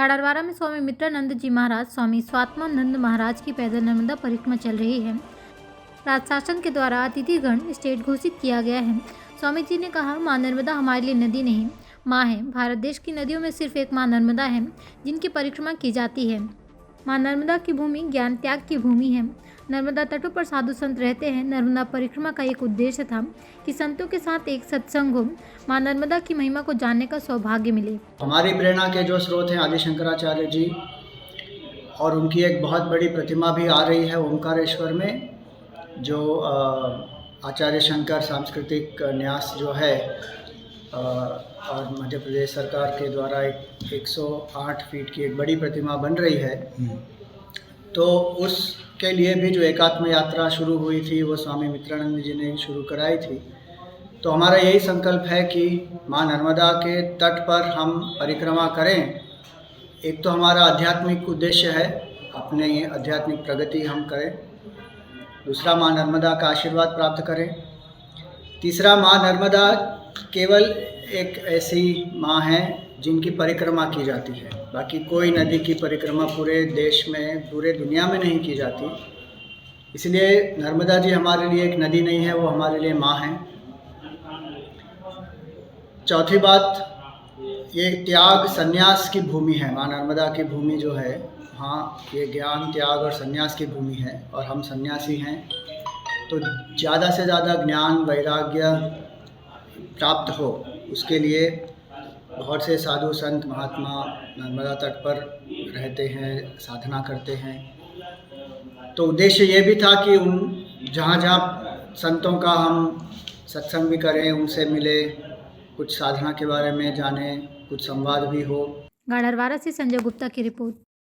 गाड़रवारा में स्वामी मित्रानंद जी महाराज, स्वामी स्वात्मानंद महाराज की पैदल नर्मदा परिक्रमा चल रही है। राज्य शासन के द्वारा अतिथिगण स्टेट घोषित किया गया है। स्वामी जी ने कहा, माँ नर्मदा हमारे लिए नदी नहीं, माँ है। भारत देश की नदियों में सिर्फ एक माँ नर्मदा है जिनकी परिक्रमा की जाती है। माँ नर्मदा की भूमि ज्ञान त्याग की भूमि है। नर्मदा तटों पर साधु संत रहते हैं। नर्मदा परिक्रमा का एक उद्देश्य था कि संतों के साथ एक सत्संग हो, माँ नर्मदा की महिमा को जानने का सौभाग्य मिले। हमारी प्रेरणा के जो स्रोत हैं आदि शंकराचार्य जी, और उनकी एक बहुत बड़ी प्रतिमा भी आ रही है ओमकारेश्वर में, जो आचार्य शंकर सांस्कृतिक न्यास जो है और मध्य प्रदेश सरकार के द्वारा एक 108 फीट की एक बड़ी प्रतिमा बन रही है। तो उसके लिए भी जो एकात्म यात्रा शुरू हुई थी वो स्वामी मित्रानंद जी ने शुरू कराई थी। तो हमारा यही संकल्प है कि माँ नर्मदा के तट पर हम परिक्रमा करें। एक तो हमारा आध्यात्मिक उद्देश्य है, अपने आध्यात्मिक प्रगति हम करें। दूसरा, माँ नर्मदा का आशीर्वाद प्राप्त करें। तीसरा, माँ नर्मदा केवल एक ऐसी माँ है जिनकी परिक्रमा की जाती है, बाकी कोई नदी की परिक्रमा पूरे देश में, पूरे दुनिया में नहीं की जाती। इसलिए नर्मदा जी हमारे लिए एक नदी नहीं है, वो हमारे लिए माँ है। चौथी बात, ये त्याग संन्यास की भूमि है। माँ नर्मदा की भूमि जो है, हाँ, ये ज्ञान त्याग और संन्यास की भूमि है और हम सन्यासी हैं। तो ज़्यादा से ज़्यादा ज्ञान वैराग्य प्राप्त हो, उसके लिए बहुत से साधु संत महात्मा नर्मदा तट पर रहते हैं, साधना करते हैं। तो उद्देश्य ये भी था कि उन जहाँ संतों का हम सत्संग भी करें, उनसे मिले, कुछ साधना के बारे में जानें, कुछ संवाद भी हो। गाड़रवारा से संजय गुप्ता की रिपोर्ट।